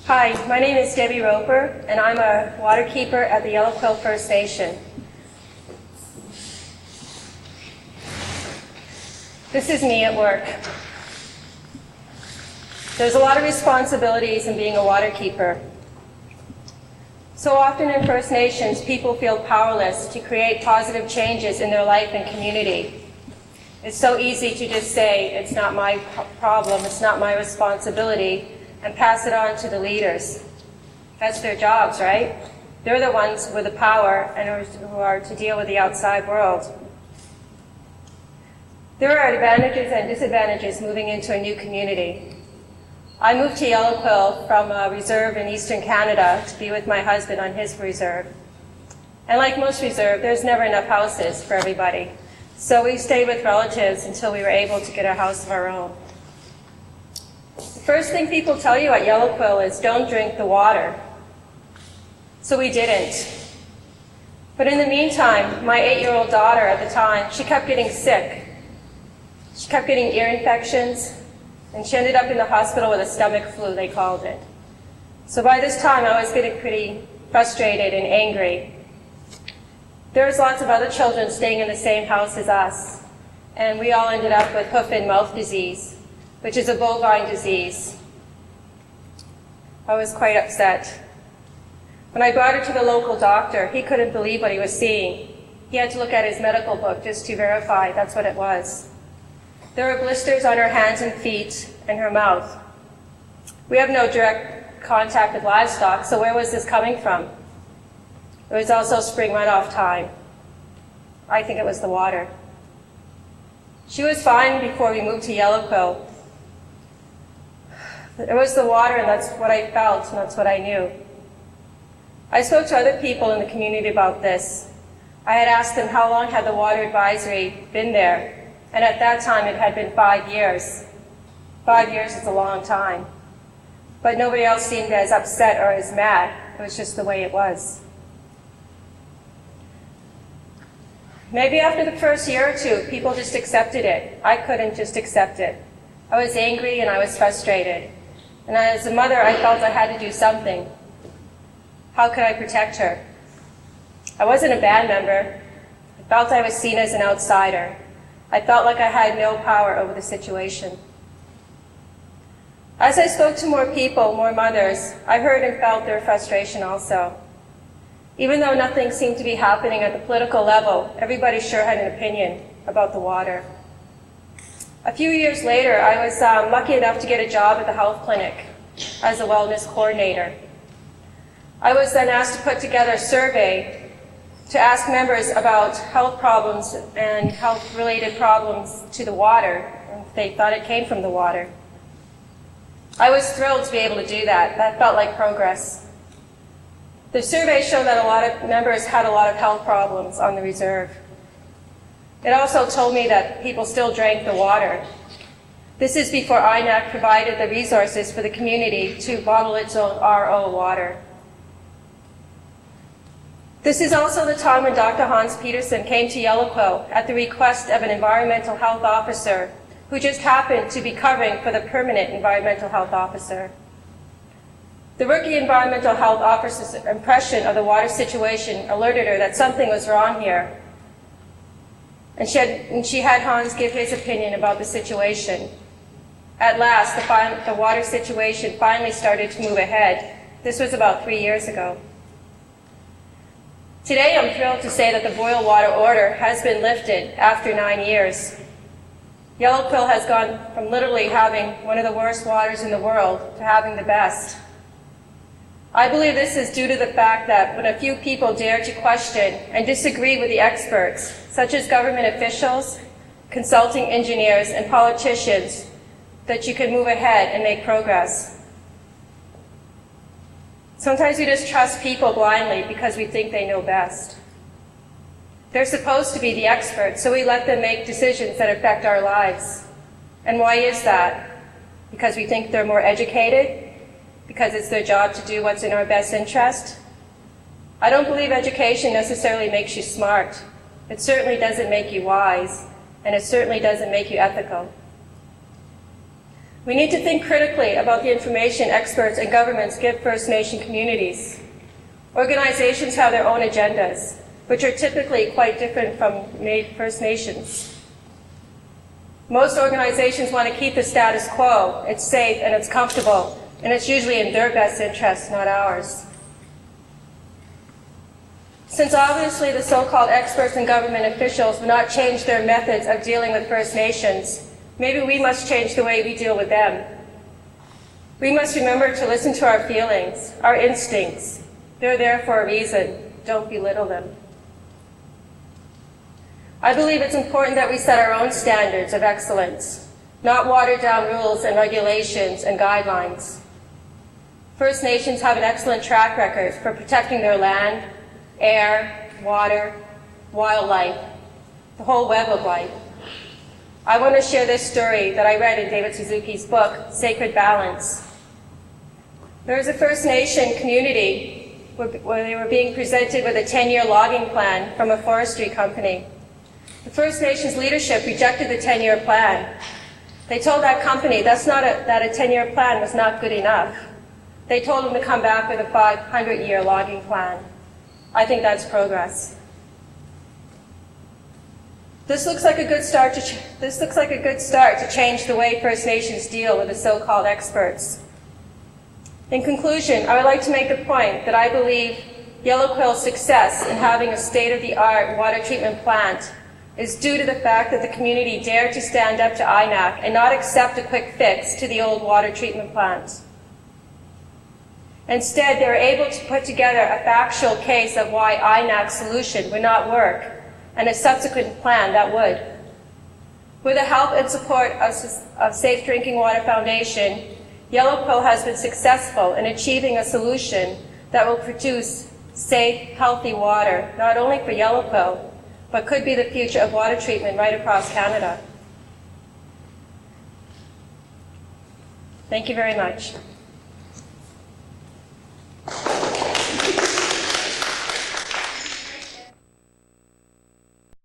Hi, my name is Debbie Roper, and I'm a water keeper at the Yellow Quill First Nation. This is me at work. There's a lot of responsibilities in being a water keeper. So often in First Nations, people feel powerless to create positive changes in their life and community. It's so easy to just say, it's not my problem, it's not my responsibility, and pass it on to the leaders. That's their jobs, right? They're the ones with the power and who are to deal with the outside world. There are advantages and disadvantages moving into a new community. I moved to Yellow Quill from a reserve in eastern Canada to be with my husband on his reserve. And like most reserves, there's never enough houses for everybody. So we stayed with relatives until we were able to get a house of our own. The first thing people tell you at Yellow Quill is don't drink the water. So we didn't. But in the meantime, my 8-year-old daughter at the time, she kept getting sick. She kept getting ear infections, and she ended up in the hospital with a stomach flu, they called it. So by this time, I was getting pretty frustrated and angry. There was lots of other children staying in the same house as us, and we all ended up with hoof and mouth disease, which is a bovine disease. I was quite upset. When I brought her to the local doctor, he couldn't believe what he was seeing. He had to look at his medical book just to verify that's what it was. There were blisters on her hands and feet and her mouth. We have no direct contact with livestock, so where was this coming from? It was also spring runoff time. I think it was the water. She was fine before we moved to Yellow Quill. It was the water, and that's what I felt, and that's what I knew. I spoke to other people in the community about this. I had asked them how long had the water advisory been there, and at that time it had been 5 years. 5 years is a long time. But nobody else seemed as upset or as mad. It was just the way it was. Maybe after the first year or two, people just accepted it. I couldn't just accept it. I was angry and I was frustrated. And as a mother, I felt I had to do something. How could I protect her? I wasn't a band member. I felt I was seen as an outsider. I felt like I had no power over the situation. As I spoke to more people, more mothers, I heard and felt their frustration also. Even though nothing seemed to be happening at the political level, everybody sure had an opinion about the water. A few years later, I was lucky enough to get a job at the health clinic as a wellness coordinator. I was then asked to put together a survey to ask members about health problems and health-related problems to the water, and if they thought it came from the water. I was thrilled to be able to do that. That felt like progress. The survey showed that a lot of members had a lot of health problems on the reserve. It also told me that people still drank the water. This is before INAC provided the resources for the community to bottle its own RO water. This is also the time when Dr. Hans Peterson came to Yellow Quill at the request of an environmental health officer who just happened to be covering for the permanent environmental health officer. The rookie environmental health officer's impression of the water situation alerted her that something was wrong here. And she had Hans give his opinion about the situation. At last, the water situation finally started to move ahead. This was about 3 years ago. Today, I'm thrilled to say that the boil water order has been lifted after 9 years. Yellow Quill has gone from literally having one of the worst waters in the world to having the best. I believe this is due to the fact that when a few people dare to question and disagree with the experts, such as government officials, consulting engineers, and politicians, that you can move ahead and make progress. Sometimes we just trust people blindly because we think they know best. They're supposed to be the experts, so we let them make decisions that affect our lives. And why is that? Because we think they're more educated? Because it's their job to do what's in our best interest? I don't believe education necessarily makes you smart. It certainly doesn't make you wise, and it certainly doesn't make you ethical. We need to think critically about the information experts and governments give First Nation communities. Organizations have their own agendas, which are typically quite different from First Nations. Most organizations want to keep the status quo. It's safe and it's comfortable, and it's usually in their best interest, not ours. Since obviously the so-called experts and government officials will not change their methods of dealing with First Nations, maybe we must change the way we deal with them. We must remember to listen to our feelings, our instincts. They're there for a reason. Don't belittle them. I believe it's important that we set our own standards of excellence, not watered down rules and regulations and guidelines. First Nations have an excellent track record for protecting their land, air, water, wildlife, the whole web of life. I want to share this story that I read in David Suzuki's book, Sacred Balance. There was a First Nation community where they were being presented with a 10-year logging plan from a forestry company. The First Nations leadership rejected the 10-year plan. They told that company that a 10-year plan was not good enough. They told them to come back with a 500-year logging plan. I think that's progress. This looks like a good start to change the way First Nations deal with the so-called experts. In conclusion, I would like to make the point that I believe Yellow Quill's success in having a state-of-the-art water treatment plant is due to the fact that the community dared to stand up to INAC and not accept a quick fix to the old water treatment plant. Instead, they were able to put together a factual case of why INAC's solution would not work and a subsequent plan that would. With the help and support of Safe Drinking Water Foundation, Yellow Quill has been successful in achieving a solution that will produce safe, healthy water, not only for Yellow Quill, but could be the future of water treatment right across Canada. Thank you very much.